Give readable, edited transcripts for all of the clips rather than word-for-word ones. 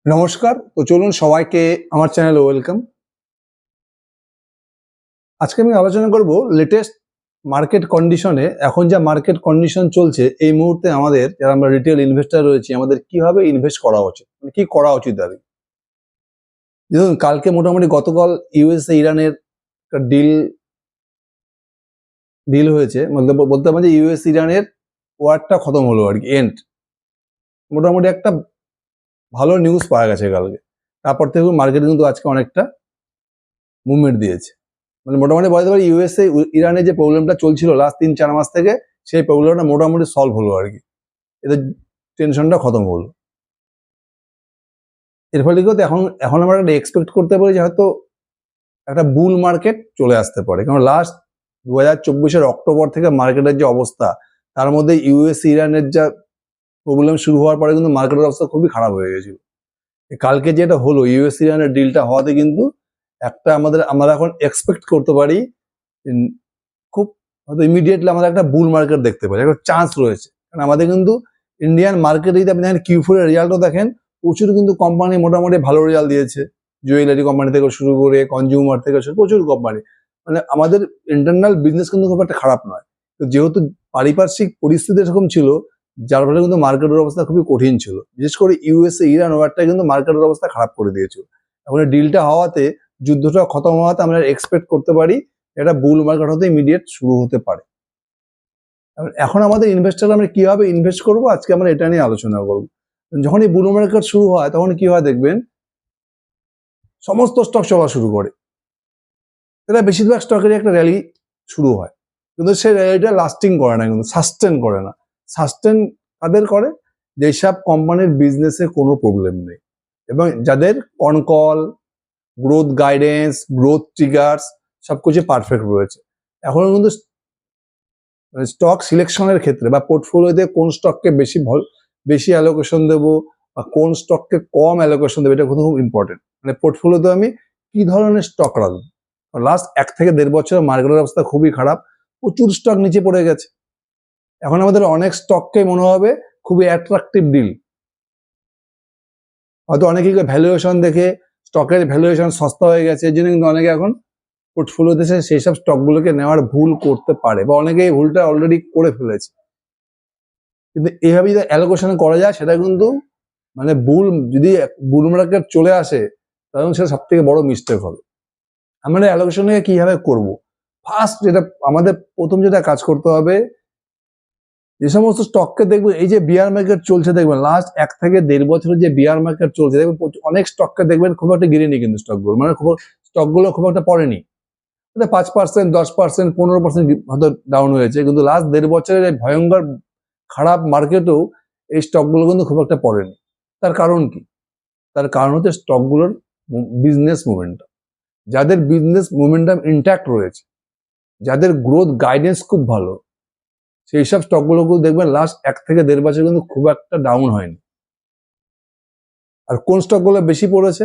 নমস্কার। তো চলুন সবাইকে আমার চ্যানেলে ওয়েলকাম। আজকে আমি আলোচনা করব লেটেস্ট মার্কেট কন্ডিশনে এখন যা মার্কেট কন্ডিশন চলছে এই মুহূর্তে আমাদের যারা আমরা রিটেল ইনভেস্টর রয়েছি আমাদের কিভাবে ইনভেস্ট করা উচিত, মানে কি করা উচিত আর কি। দেখুন, কালকে মোটামুটি গতকাল ইউএসএ ইরানের একটা ডিল হয়েছে, বলতে পারেন যে ইউএস ইরানের ওয়ারটা খতম হলো আর কি, এন্ড মোটামুটি একটা ভালো নিউজ পাওয়া গেছে কালকে। তারপর থেকে মার্কেট কিন্তু আজকে অনেকটা মুভমেন্ট দিয়েছে। মানে মোটামুটি বলতে পারি ইউএসএ ইরানে যে প্রবলেমটা চলছিল লাস্ট 3-4 মাস থেকে সেই প্রবলেমটা মোটামুটি সলভ হলো আর কি, এদের টেনশনটা খতম হলো। এর ফলে কিন্তু এখন এখন আমরা একটা এক্সপেক্ট করতে পারি যে হয়তো একটা বুল মার্কেট চলে আসতে পারে, কারণ লাস্ট 2024-এর অক্টোবর থেকে মার্কেটের যে অবস্থা, তার মধ্যে ইউএস ইরানের যা প্রবলেম শুরু হওয়ার পরে কিন্তু মার্কেটের অবস্থা খুবই খারাপ হয়ে গেছিল। কালকে যেটা হলো ইউএস ইরানের ডিলটা হওয়াতে কিন্তু একটা আমরা এখন এক্সপেক্ট করতে পারি খুব হয়তো ইমিডিয়েটলি আমাদের একটা বুল মার্কেট দেখতে পারি, একটা চান্স রয়েছে। কারণ আমাদের কিন্তু ইন্ডিয়ান মার্কেটে যদি আপনি দেখেন Q4 এর রেজাল্টও দেখেন, প্রচুর কিন্তু কোম্পানি মোটামুটি ভালো রেজাল্ট দিয়েছে। জুয়েলারি কোম্পানি থেকে শুরু করে কনজিউমার থেকে শুরু প্রচুর কোম্পানি, মানে আমাদের ইন্টারনাল বিজনেস কিন্তু খুব একটা খারাপ নয়। তো যেহেতু পারিপার্শ্বিক পরিস্থিতি এরকম ছিল, যার ফলে কিন্তু মার্কেটের অবস্থা খুবই কঠিন ছিল। বিশেষ করে ইউএসএ ইরান ওয়ারটা কিন্তু মার্কেটের অবস্থা খারাপ করে দিয়েছিল। এখন ডিলটা হওয়াতে, যুদ্ধটা খতম হওয়াতে আমরা এক্সপেক্ট করতে পারি এটা বুল মার্কেট হতে ইমিডিয়েট শুরু হতে পারে। এখন আমাদের ইনভেস্টার আমরা কিভাবে ইনভেস্ট করব, আজকে আমরা এটা নিয়ে আলোচনা করব। যখন এই বুল মার্কেট শুরু হয় তখন কি হয় দেখবেন, সমস্ত স্টক চলা শুরু করে। এটা বেশিরভাগ স্টকেরই একটা র্যালি শুরু হয়, কিন্তু সেই র্যালিটা লাস্টিং করে না, কিন্তু সাস্টেন করে না। সাস্টেন কাদের করে? যেসব কোম্পানির বিজনেসে কোনো প্রবলেম নেই এবং যাদের কনকল, গ্রোথ গাইডেন্স, গ্রোথ ট্রিগার্স সবকিছু পারফেক্ট রয়েছে। এখনো কিন্তু স্টক সিলেকশনের ক্ষেত্রে বা পোর্টফোলিওতে কোন স্টককে বেশি অ্যালোকেশন দেবো বা কোন স্টককে কম অ্যালোকেশন দেবো, এটা খুব ইম্পর্টেন্ট। মানে পোর্টফোলিওতে আমি কি ধরনের স্টক রাখবো। লাস্ট 1 থেকে 1.5 বছর মার্কেটের অবস্থা খুবই খারাপ, প্রচুর স্টক নিচে পড়ে গেছে। এখন আমাদের অনেক স্টককে মনে হবে খুবই অ্যাট্রাকটিভ ডিল, হয়তো অনেকেই ভ্যালুয়েশন দেখে স্টকের ভ্যালুয়েশন সস্তা হয়ে গেছে, এই জন্য কিন্তু অনেকে এখন পোর্টফোলিওতে সেই সব স্টকগুলোকে নেওয়ার ভুল করতে পারে বা অনেকে এই ভুলটা অলরেডি করে ফেলেছে। কিন্তু এইভাবে যদি অ্যালোকেশন করা যায় সেটা কিন্তু মানে যদি বুল মার্কেট চলে আসে তখন সেটা সব থেকে বড় মিস্টেক হবে। আমরা অ্যালোকেশনকে কিভাবে করব? ফার্স্ট আমাদের প্রথম যেটা কাজ করতে হবে, যে সমস্ত স্টককে দেখবেন এই যে বিয়ার মার্কেট চলছে, দেখবেন লাস্ট 1 থেকে 1.5 বছরের যে বিয়ার মার্কেট চলছে, দেখবেন অনেক স্টককে দেখবেন খুব একটা গিরেনি, কিন্তু স্টকগুলো স্টকগুলো খুব একটা পড়েনি। 5%, 10%, 15% হয়তো ডাউন হয়েছে, কিন্তু লাস্ট 1.5 বছরের এই ভয়ঙ্কর খারাপ মার্কেটেও এই স্টকগুলো কিন্তু খুব একটা পড়েনি। তার কারণ কি? তার কারণ হচ্ছে স্টকগুলোর বিজনেস মোমেন্টাম। যাদের বিজনেস মোমেন্টাম ইনট্যাক্ট রয়েছে, যাদের গ্রোথ গাইডেন্স খুব ভালো, সেই সব স্টকগুলোকেও দেখবেন লাস্ট 1 থেকে 1.5 বছর কিন্তু খুব একটা ডাউন হয়নি। আর কোন স্টকগুলো বেশি পড়েছে?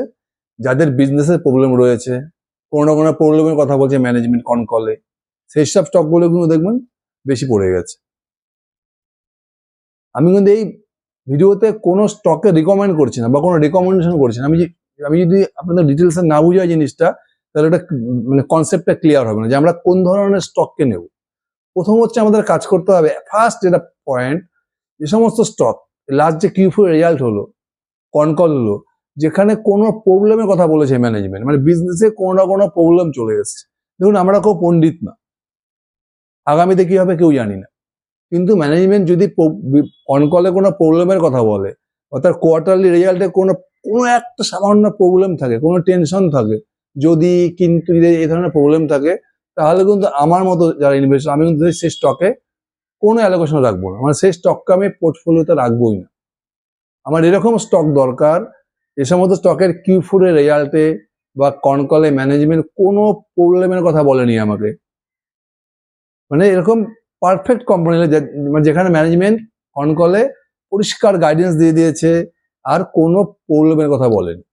যাদের বিজনেসের প্রবলেম রয়েছে, কোনো না কোনো প্রবলেমের কথা বলছে ম্যানেজমেন্ট কনকলে, সেই সব স্টকগুলো কিন্তু দেখবেন বেশি পড়ে গেছে। আমি কিন্তু এই ভিডিওতে কোনো স্টকে রিকমেন্ড করছি না বা কোনো রিকমেন্ডেশন করছি না। আমি যদি আপনাদের ডিটেলসে না বুঝাই জিনিসটা, তাহলে এটা মানে কনসেপ্টটা ক্লিয়ার হবে না যে আমরা কোন ধরনের স্টককে নেব। প্রথম হচ্ছে আমাদের কাজ করতে হবে, ফার্স্ট যেটা পয়েন্ট, যে সমস্ত স্টক লাস্ট যে Q4 রেজাল্ট হলো, কনকল হলো, যেখানে কোনো প্রবলেমের কথা বলেছে ম্যানেজমেন্ট, মানে বিজনেসে কোনো না কোনো প্রবলেম চলে এসছে। দেখুন, আমরা কেউ পণ্ডিত না, আগামীতে কি হবে কেউ জানি না, কিন্তু ম্যানেজমেন্ট যদি কনকলে কোনো প্রবলেমের কথা বলে, অর্থাৎ কোয়ার্টারলি রেজাল্টে কোনো একটা সামান্য প্রবলেম থাকে, কোনো টেনশন থাকে, যদি কিন্তু এই ধরনের প্রবলেম থাকে, তাহলে কিন্তু আমার মতো যারা ইনভেস্টর, আমি কিন্তু সেই স্টকে কোনো অ্যালোকেশন রাখবো না, মানে সেই স্টককে আমি পোর্টফোলিওতে রাখবোই না। আমার এরকম স্টক দরকার যে সমস্ত স্টকের Q4 এর রেজাল্টে বা কনকলে ম্যানেজমেন্ট কোনো প্রবলেমের কথা বলেনি আমাকে, মানে এরকম পারফেক্ট কোম্পানি যেখানে ম্যানেজমেন্ট কনকলে পরিষ্কার গাইডেন্স দিয়ে দিয়েছে আর কোনো প্রবলেমের কথা বলেনি।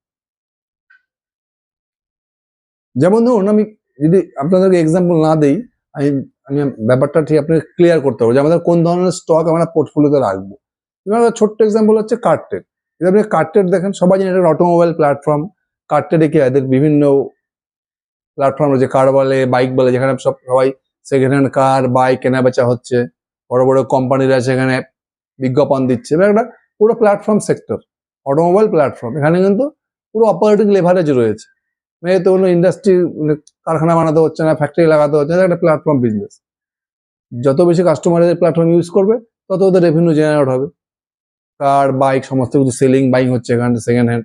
যেমন ধরুন, আমি যদি আপনাদেরকে এক্সাম্পল না দেই, আমি আমি ব্যাপারটা ঠিক আপনাকে ক্লিয়ার করতে হবে যে আমাদের কোন ধরনের স্টক আমরা পোর্টফোলিওতে রাখবো। ছোট্ট এক্সাম্পল হচ্ছে কার্টেল। যদি আপনি কার্টেড দেখেন, সবাই জানেন এটা অটোমোবাইল প্ল্যাটফর্ম। কার্টেডে কি এদের বিভিন্ন প্ল্যাটফর্ম রয়েছে, কার বলে, বাইক বলে, যেখানে সবাই সেকেন্ড হ্যান্ড কার, বাইক কেনা বেচা হচ্ছে। বড় বড় কোম্পানিরা সেখানে বিজ্ঞাপন দিচ্ছে। এবার একটা পুরো প্ল্যাটফর্ম সেক্টর, অটোমোবাইল প্ল্যাটফর্ম। এখানে কিন্তু পুরো অপারেটিং লেভারেজ রয়েছে। তো কোনো ইন্ডাস্ট্রি, কারখানা বানাতে হচ্ছে না, ফ্যাক্টরি লাগাতে হচ্ছে না, একটা প্ল্যাটফর্ম বিজনেস। যত বেশি কাস্টমারদের প্ল্যাটফর্ম ইউজ করবে তত ওদের রেভিনিউ জেনারেট হবে। কার, বাইক সমস্ত কিছু সেলিং বাইং হচ্ছে এখানে সেকেন্ড হ্যান্ড।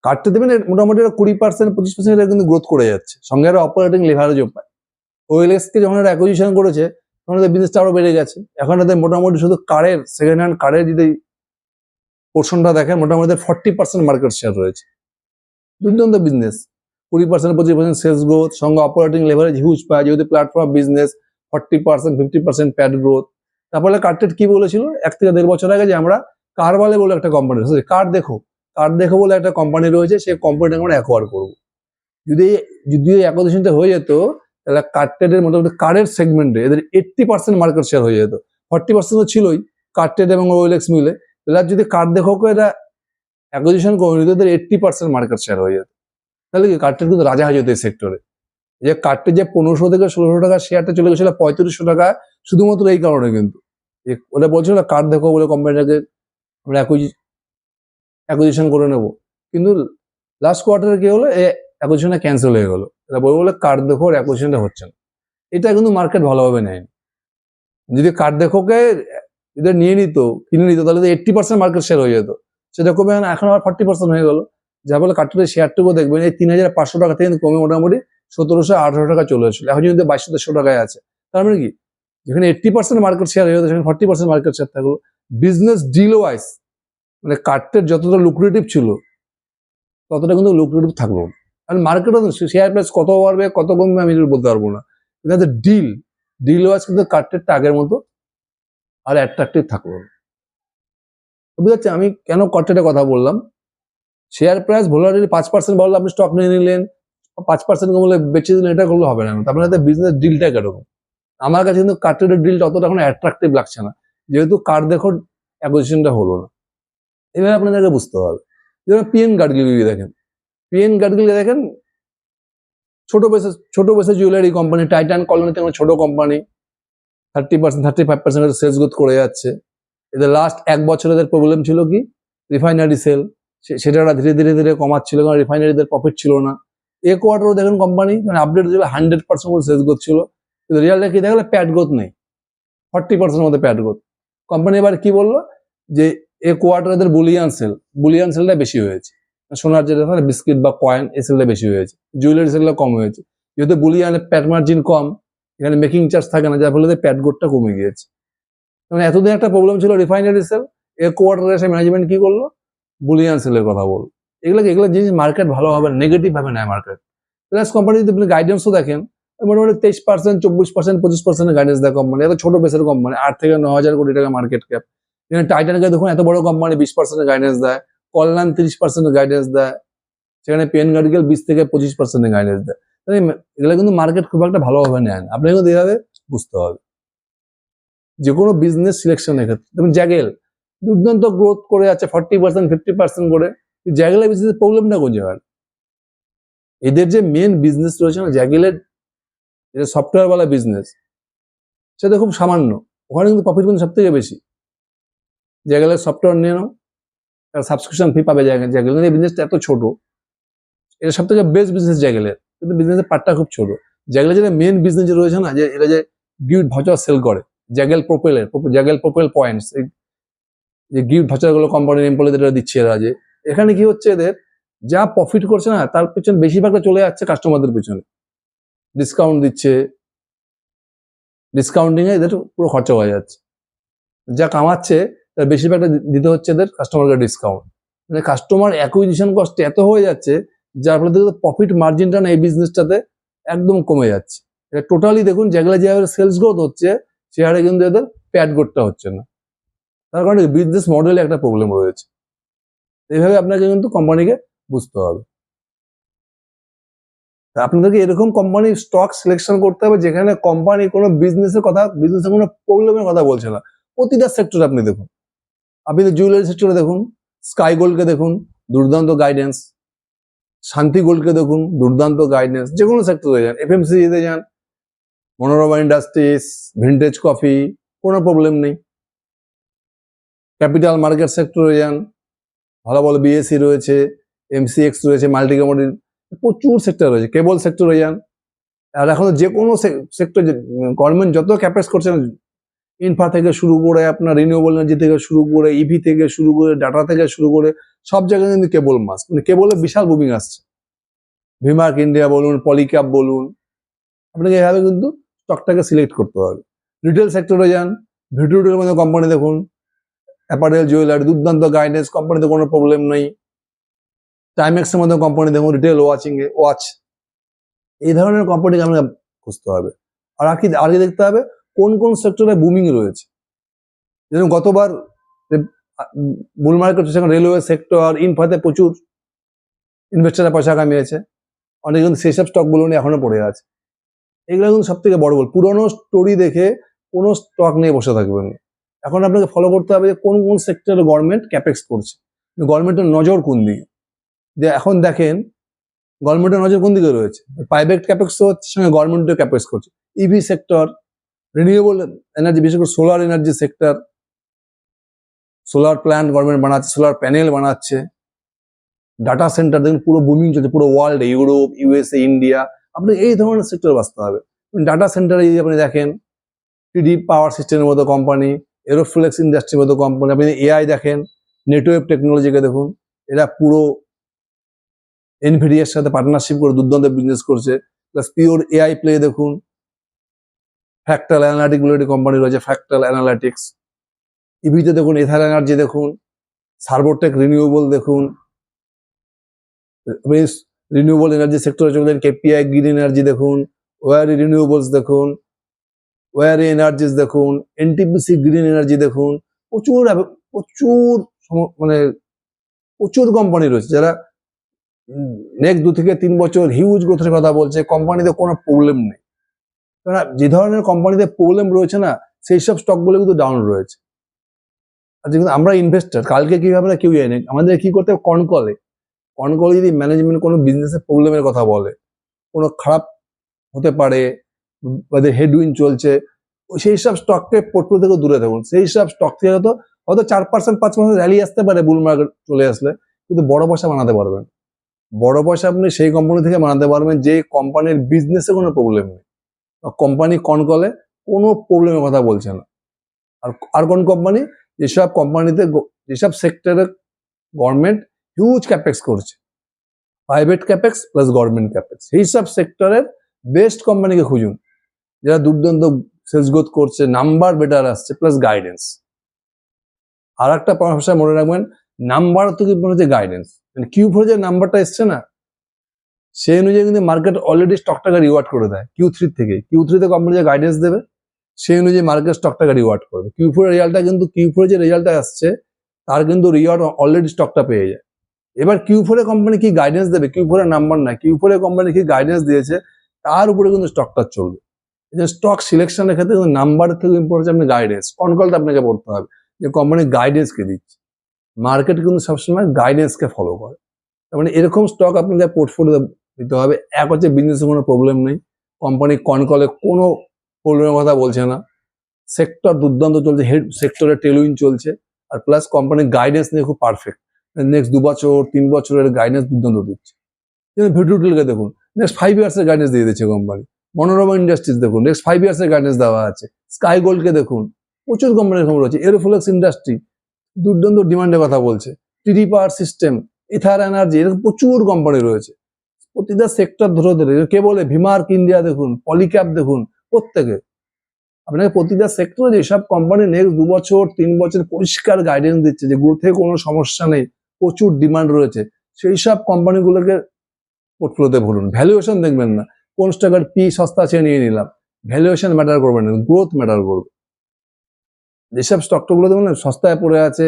কাটতে দেবেন মোটামুটি 20% 25% কিন্তু গ্রোথ করে যাচ্ছে, সঙ্গে আরো অপারেটিং লেভারেজও পায়। ওএলএক্সকে যখন এরা অ্যাকুইজিশন করেছে তখন এদের বিজনেসটা আরো বেড়ে গেছে। এখন এদের মোটামুটি শুধু কারের, সেকেন্ড হ্যান্ড কারের যদি পোর্শনটা দেখেন, মোটামুটি 40% মার্কেট শেয়ার রয়েছে। দুর্দান্ত বিজনেস, 20% 25% সেলস গ্রোথ, সঙ্গে অপারেটিং লেভারেজ হিউজ পায়, যেহেতু প্ল্যাটফর্ম বিজনেস। 40% 50% pad growth. তারপরে কার্টেড কি বলেছিল 1 থেকে 1.5 বছর আগে, যে আমরা কারবালে বলে একটা কোম্পানি, কার দেখো বলে একটা কোম্পানি রয়েছে, সেই কোম্পানিটাকে আমরা অ্যাকোয়ার করবো। যদি এই অ্যাকোয়াজিশনটা হয়ে যেত, তাহলে কার্টেডের মোটামুটি কারের সেগমেন্টে এদের 80% মার্কেট শেয়ার হয়ে যেত। 40% তো ছিলই কার্টেড এবং ওএলএক্স মিলে। এবার যদি কার দেখো এরা অ্যাকোজিশন করে নিত, এদের 80% মার্কেট শেয়ার হয়ে যেত। তাহলে কি কার্টেড কিন্তু রাজা হয়ে যেত এই সেক্টরে। যে কার্টেড যে 1500 থেকে 1600 টাকা শেয়ারটা চলে গেছিল 3500 টাকা, শুধুমাত্র এই কারণে কিন্তু ওরা বলছিল কার দেখো বলে কোম্পানিটাকে আমরা অ্যাকুইজিশন করে নেব। কিন্তু লাস্ট কোয়ার্টারে কি হলো, অ্যাকুইজিশনটা ক্যান্সেল হয়ে গেল। এরা বলে কার দেখো অ্যাকুইজিশনটা হচ্ছে না। এটা কিন্তু মার্কেট ভালোভাবে নেয়নি। যদি কার দেখোকে এদের কিনে নিত, তাহলে 80% মার্কেট শেয়ার হয়ে যেত। সেটা কমে এখন আবার 40% হয়ে গেল। যা বলে কার্টেডের শেয়ারটুকু দেখবেন এই 3500 টাকা থেকে কমে মোটামুটি 1700-1800 টাকা চলে এসেছিল। এখন কিন্তু 2200 টাকায় আছে। তার মানে কি, যেখানে 80% মার্কেট শেয়ার হয়ে যেত, সেখানে 40% মার্কেট শেয়ার থাকলো। বিজনেস ডিল ওয়াইজ মানে কার্টেড যতটা লুক্রেটিভ ছিল, ততটা কিন্তু লুক্রেটিভ থাকলো না। কারণ মার্কেটে শেয়ার প্রাইস কত বাড়বে কত কমবে আমি বলতে পারবো না। কিন্তু ডিল ওয়াইজ কিন্তু কার্টেডটা আগের মতো আর অ্যাট্রাকটিভ থাকলো না। বুঝতে পারছি আমি কেন কার্টেডের কথা বললাম। শেয়ার প্রাইস ভোলাটিলিটি 5% বাড়লে আপনি স্টক নিয়ে নিলেন, 5% কমলে বেঁচে দিলেন, এটা করলে হবে না। তারপরে বিজনেস ডিলটা কিরকম? আমার কাছে কিন্তু কার্টেডের ডিলটা অতটা এখন অ্যাট্রাকটিভ লাগছে না, যেহেতু কার দেখো অ্যাকুইজিশনটা হলো না। এভাবে আপনাদেরকে বুঝতে হবে। যেমন পিএন গাডগিল দেখেন, ছোট বেসে জুয়েলারি কোম্পানি, টাইটান কলোনিতে ছোট কোম্পানি, 30% 35% সেলস গ্রোথ করে যাচ্ছে। এদের লাস্ট 1 বছর এদের প্রবলেম ছিল কি, রিফাইনারি সেল, সেটা ওরা ধীরে ধীরে কমাচ্ছিল, কারণ রিফাইনারিদের প্রফিট ছিল না। কোয়ার্টারও দেখেন কোম্পানি মানে আপডেট দেবে 100% সেলস গ্রোথ ছিল, কিন্তু রিয়ালটা কি দেখলে প্যাড গ্রোথ নেই, 40% মধ্যে প্যাড গ্রোথ। কোম্পানি এবার কি বললো যে কোয়ার্টার এদের বুলিয়ান সেলটা বেশি হয়েছে। সোনার যেটা বিস্কিট বা কয়েন, এই সেলটা বেশি হয়েছে, জুয়েলারি সেলটা কম হয়েছে। যেহেতু বুলিয়ানের প্যাড মার্জিন কম, এখানে মেকিং চার্জ থাকে না, যার ফলে প্যাড গ্রোথটা কমে গিয়েছে। মানে এতদিন একটা প্রবলেম ছিল রিফাইনারি সেল, কোয়ার্টারে এসে ম্যানেজমেন্ট কি করলো, বুলিয়ান সেলের কথা বললো। এগুলো জিনিস মার্কেট ভালোভাবে নেগেটিভ ভাবে নেয় মার্কেট। প্লাস কোম্পানি যদি আপনি গাইডেন্সও দেখেন, মোটামুটি 23%, 24%, 25% গাইডেন্স দেয় কোম্পানি। এত ছোট বেসের কোম্পানি, 8 থেকে 9,000 কোটি টাকা মার্কেট ক্যাপ। টাইটানকে দেখুন এত বড় কোম্পানি 20% গাইডেন্স দেয়, কল্যাণ 30% গাইডেন্স দেয়, সেখানে পিএন গার্ডিকেল 20 থেকে 25% গাইডেন্স দেয়। এগুলো কিন্তু মার্কেট খুব একটা ভালোভাবে নেয় না, আপনাকে কিন্তু এইভাবে বুঝতে হবে যে কোনো বিজনেস সিলেকশনের ক্ষেত্রে। যেমন জ্যাগেল দুর্দান্ত গ্রোথ করে যাচ্ছে 40% 50% করে, জ্যাগেলের বিজনেস প্রবলেমটা কোন জায়গায়? এদের যে মেন বিজনেস রয়েছে না জ্যাগেলের, যেটা সফটওয়্যারওয়ালা বিজনেস, সেটা খুব সামান্য, ওখানে কিন্তু প্রফিট কিন্তু সব থেকে বেশি। জ্যাগেলের সফটওয়্যার নিয়ে নাও, সাবস্ক্রিপশন ফি পাবে জ্যাগেলের। এই বিজনেসটা এত ছোট, এটা সব থেকে বেস্ট বিজনেস জ্যাগেলের, কিন্তু বিজনেসের পার্টটা খুব ছোট। জ্যাগেলের যেটা মেন বিজনেস যে রয়েছে না, যে এরা যে গিফট ভাউচার সেল করে, জ্যাগেল প্রোপেল পয়েন্টস, যে গিফট ভাউচার গুলো কোম্পানির এমপ্লয়ীদের দিচ্ছে এরা, যে এখানে কি হচ্ছে এদের যা প্রফিট করছে না তার পিছনে বেশিরভাগটা চলে যাচ্ছে কাস্টমারদের পিছনে, ডিসকাউন্ট দিচ্ছে, ডিসকাউন্টিং এ এদের পুরো খরচা হয়ে যাচ্ছে। যা কামাচ্ছে তার বেশিরভাগটা দিতে হচ্ছে এদের কাস্টমারকে ডিসকাউন্ট। মানে কাস্টমার অ্যাকুইজিশন কস্ট এত হয়ে যাচ্ছে, যার ফলে প্রফিট মার্জিনটা না এই বিজনেসটাতে একদম কমে যাচ্ছে। এটা টোটালি দেখুন, যেগুলো যেভাবে সেলস গ্রোথ হচ্ছে সে হারে কিন্তু এদের প্যাড গ্রোথটা হচ্ছে না, তার কারণে বিজনেস মডেলে একটা প্রবলেম রয়েছে। এইভাবে আপনাকে কিন্তু কোম্পানিকে বুঝতে হবে। আপনাদেরকে এরকম কোম্পানির স্টক সিলেকশন করতে হবে যেখানে কোম্পানি কোনো বিজনেসের কোনো প্রবলেমের কথা বলছে না। প্রতিটা সেক্টর আপনি দেখুন, আপনি তো জুয়েলারি সেক্টরে দেখুন, স্কাই গোল্ডকে দেখুন, দুর্দান্ত গাইডেন্স। শান্তি গোল্ডকে দেখুন, দুর্দান্ত গাইডেন্স। যে কোনো সেক্টরে যান, এফএমসিজিতে যান, মনোরমা ইন্ডাস্ট্রিজ, ভিন্টেজ কফি, কোনো প্রবলেম নেই। ক্যাপিটাল মার্কেট সেক্টরে যান, ভালো ভালো বিএসসি রয়েছে, এমসিএক্স রয়েছে, মাল্টি কমোডিটি, প্রচুর সেক্টর রয়েছে। কেবল সেক্টরে যান, আর এখন যে কোনো সেক্টর গভর্নমেন্ট যত ক্যাপেক্স করছে না, ইনফ্রা থেকে শুরু করে আপনার রিনিউয়েবল এনার্জি থেকে শুরু করে ইভি থেকে শুরু করে ডাটা থেকে শুরু করে সব জায়গায় কিন্তু কেবল মাস্ক, মানে কেবলে বিশাল বুমিং আসছে। ভিমার্ক ইন্ডিয়া বলুন, পলিক্যাপ বলুন, আপনাকে এভাবে কিন্তু স্টকটাকে সিলেক্ট করতে হবে। রিটেল সেক্টরে যান, ভিটুটের মধ্যে কোম্পানি দেখুন, অ্যাপারেল, জুয়েলারি, দুর্দান্ত গাইডেন্স, কোম্পানিতে কোনো প্রবলেম নেই। টাইমেক্সের মধ্যে কোম্পানি দেখুন, রিটেল ওয়াচ, এই ধরনের কোম্পানিকে আমাকে খুঁজতে হবে। আর কি দেখতে হবে, কোন কোন সেক্টরে বুমিং রয়েছে। যেরকম গতবার বুল মার্কেট সেখানে রেলওয়ে সেক্টর, ইনফ্রাতে প্রচুর ইনভেস্টাররা পয়সা কামিয়েছে, অনেক কিন্তু সেই সব স্টকগুলো নিয়ে এখনো পড়ে আছে। এগুলো কিন্তু সব থেকে বড় ভুল। পুরোনো স্টোরি দেখে কোনো স্টক নিয়ে বসে থাকবেন না। এখন আপনাকে ফলো করতে হবে যে কোন কোন সেক্টরে গভর্নমেন্ট ক্যাপেক্স করছে, গভর্নমেন্টের নজর কোন দিকে। যে এখন দেখেন গভর্নমেন্টের নজর কোন দিকে রয়েছে, প্রাইভেট ক্যাপেক্স হচ্ছে, সঙ্গে গভর্নমেন্টও ক্যাপেক্স করছে। ইভি সেক্টর, রিনিউয়েবল এনার্জি, বিশেষ করে solar energy sector, solar plant government বানাচ্ছে, সোলার প্যানেল বানাচ্ছে। ডাটা সেন্টার দেখুন পুরো বুমিং চলছে, পুরো ওয়ার্ল্ডে, ইউরোপ, ইউএসএ, ইন্ডিয়া। আপনি এই ধরনের সেক্টর বাঁচতে হবে। ডাটা সেন্টারে যদি আপনি দেখেন, টিডি পাওয়ার সিস্টেমের মতো কোম্পানি, এরোফ্লেক্স ইন্ডাস্ট্রির মতো কোম্পানি, আপনি এআই দেখেন, নেটওয়েভ টেকনোলজিকে দেখুন, এরা পুরো এনভিডিয়ার সাথে পার্টনারশিপ করে দুর্দান্ত বিজনেস করছে। প্লাস পিওর এআই প্লে দেখুন, ফ্র্যাক্টাল অ্যানালিটিক বলে একটি কোম্পানি রয়েছে, ফ্র্যাক্টাল অ্যানালিটিক্স। ইভিতে দেখুন, এথার এনার্জি দেখুন, সার্বোটেক রিনিউয়েবল দেখুন, রিনিউয়েবল এনার্জি সেক্টরে চলে যান, কেপিআই গ্রিন এনার্জি দেখুন, ওয়ারি রিনিউয়েবলস দেখুন, ওয়ারি এনার্জিস দেখুন, এনটিপিসি গ্রিন এনার্জি দেখুন। প্রচুর প্রচুর মানে প্রচুর কোম্পানি রয়েছে যারা নেক্সট 2 থেকে 3 বছর হিউজ গ্রোথের কথা বলছে। কোম্পানিতে কোনো প্রবলেম নেই, কারণ যে ধরনের কোম্পানিতে প্রবলেম রয়েছে না, সেই সব স্টকগুলো কিন্তু ডাউন রয়েছে। আর যেগুলো আমরা ইনভেস্টার, কালকে কি হবে না কেউ জানে, আমাদের কি করতে হবে, কনকলে যদি ম্যানেজমেন্ট কোনো বিজনেসের প্রবলেমের কথা বলে, কোনো খারাপ হতে পারে, তাদের হেডউইন চলছে, সেই সব স্টককে পোর্টফোলিও থেকে দূরে থাকুন। সেই সব স্টক থেকে হয়তো 4% 5% র্যালি আসতে পারে বুল মার্কেট চলে আসলে, কিন্তু বড় পয়সা বানাতে পারবেন। বড় পয়সা আপনি সেই কোম্পানি থেকে বানাতে পারবেন যে কোম্পানির বিজনেসে কোনো প্রবলেম নেই, কোম্পানি কনকলে কোনো প্রবলেমের কথা বলছে না। আর কোন কোম্পানি, যেসব কোম্পানিতে, যেসব সেক্টরে গভর্নমেন্ট হিউজ ক্যাপেক্স করছে, private capex plus government capex, সেই সব সেক্টরের বেস্ট কোম্পানিকে খুঁজুন, যারা দুর্দান্ত সেলস গ্রোথ করছে, নাম্বার বেটার আসছে, প্লাস গাইডেন্স। আর একটা পরামর্শ মনে রাখবেন, নাম্বার থেকে হচ্ছে গাইডেন্স। Q4 যে নাম্বারটা এসছে না, সেই অনুযায়ী কিন্তু মার্কেট অলরেডি স্টকটাকে রিওয়ার্ড করে দেয়। Q3 তে কোম্পানি যে গাইডেন্স দেবে, সেই অনুযায়ী মার্কেট স্টকটাকে রিওয়ার্ড করবে। Q4 রেজাল্টটা কিন্তু, Q4 যে রেজাল্টটা আসছে তার কিন্তু রিওয়ার্ড অলরেডি স্টকটা পেয়ে যায়। এবার Q4 কোম্পানি কি গাইডেন্স দেবে, Q4 নাম্বার না, Q4 কোম্পানি কি গাইডেন্স দিয়েছে তার উপরে কিন্তু স্টকটা চলবে। স্টক সিলেকশনের ক্ষেত্রে কিন্তু নাম্বারের থেকে ইম্পর্টেন্ট আপনি গাইডেন্স, কনকলটা আপনাকে পড়তে হবে যে কোম্পানি গাইডেন্স কে দিচ্ছে। মার্কেট কিন্তু সবসময় গাইডেন্সকে ফলো করে। তার মানে এরকম স্টক আপনাকে পোর্টফোলিও দিতে হবে। এক হচ্ছে বিজনেসে কোনো প্রবলেম নেই, কোম্পানি কনকলে কোনো প্রবলেমের কথা বলছে না, সেক্টর দুর্দান্ত চলছে, হেড সেক্টরে টেলউইন চলছে, আর প্লাস কোম্পানির গাইডেন্স নিয়ে খুব পারফেক্ট। নেক্সট 2 বছর 3 বছরের গাইডেন্স দুর্দান্ত দিচ্ছে। ভিডিওটিলকে দেখুন, নেক্সট 5 ইয়ার্সের গাইডেন্স দিয়ে দিচ্ছে কোম্পানি। মনোরমা ইন্ডাস্ট্রিজ দেখুন, নেক্সট 5 ইয়ার্সের গাইডেন্স দেওয়া আছে। স্কাই গোল্ডকে দেখুন, প্রচুর কোম্পানির খবর রয়েছে। এরোফ্লেক্স ইন্ডাস্ট্রি দুর্দান্ত ডিমান্ডের কথা বলছে। টিডি পাওয়ার সিস্টেম, এথার এনার্জি, এরকম প্রচুর কোম্পানি রয়েছে। প্রতিটা সেক্টর ধরে ধরে, কে বলে ভিমার্ক ইন্ডিয়া দেখুন, পলিক্যাপ দেখুন, প্রত্যেকে আপনাকে প্রতিটা সেক্টরে যেসব কোম্পানি নেক্সট 2 বছর 3 বছর পরিষ্কার গাইডেন্স দিচ্ছে যে গ্রোথে কোনো সমস্যা নেই, প্রচুর ডিমান্ড রয়েছে, সেই সব কোম্পানিগুলোকে পোর্টফোলিওতে ভরুন। ভ্যালুয়েশন দেখবেন না, কোন স্টকের পি সস্তা আছে নিয়ে নিলাম, ভ্যালুয়েশন ম্যাটার করবে না, গ্রোথ ম্যাটার করবে। যেসব স্টকগুলো দেখুন না সস্তায় পড়ে আছে,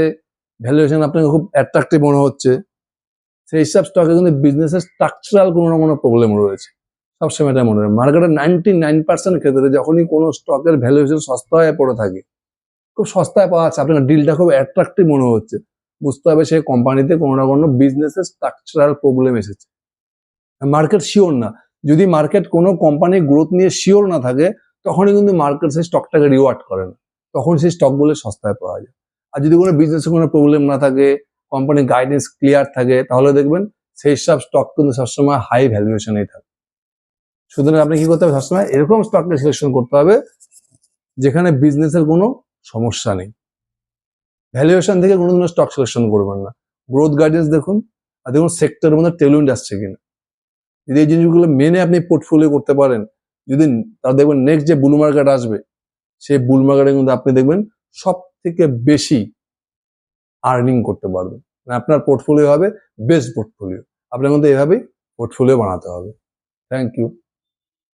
ভ্যালুয়েশন আপনাকে খুব অ্যাট্রাকটিভ মনে হচ্ছে, সেই সব স্টকে কিন্তু বিজনেসের স্ট্রাকচারাল কোনো না কোনো প্রবলেম রয়েছে। সবসময় এটা মনে হয়, মার্কেটের 99% ক্ষেত্রে যখনই কোনো স্টকের ভ্যালুয়েশন সস্তা হয়ে পড়ে থাকে, খুব সস্তায় পাওয়া যাচ্ছে, আপনার ডিলটা খুব অ্যাট্রাক্টিভ মনে হচ্ছে, বুঝতে হবে সেই কোম্পানিতে কোনো না কোনো বিজনেসের স্ট্রাকচারাল প্রবলেম এসেছে। মার্কেট শিওর না, যদি মার্কেট কোনো কোম্পানির গ্রোথ নিয়ে শিওর না থাকে তখনই কিন্তু মার্কেট সেই স্টকটাকে রিওয়ার্ড করে না, তখন সেই স্টকগুলো সস্তায় পাওয়া যায়। আর যদি কোনো বিজনেসে কোনো প্রবলেম না থাকে, কোম্পানির গাইডেন্স ক্লিয়ার থাকে, তাহলে দেখবেন সেই সব স্টক কিন্তু সবসময় হাই ভ্যালুয়েশনেই থাকে। সুতরাং আপনি কি করতে হবে, সবসময় এরকম স্টককে সিলেকশন করতে হবে যেখানে বিজনেসের কোনো সমস্যা নেই। ভ্যালুয়েশন থেকে কোনো দিনও স্টক সিলেকশন করবেন না, গ্রোথ গাইডেন্স দেখুন, আর দেখুন সেক্টরের মধ্যে টেলউইন্ড আসছে কিনা। যদি এই জিনিসগুলো মেনে আপনি পোর্টফোলিও করতে পারেন, যদি তাহলে দেখবেন নেক্সট যে বুল মার্কেট আসবে সেই বুল মার্কেটে কিন্তু আপনি দেখবেন সব থেকে বেশি আর্নিং করতে পারবেন, মানে আপনার পোর্টফোলিও হবে বেস্ট পোর্টফোলিও। আপনার মধ্যে এভাবেই পোর্টফোলিও বানাতে হবে। Thank you.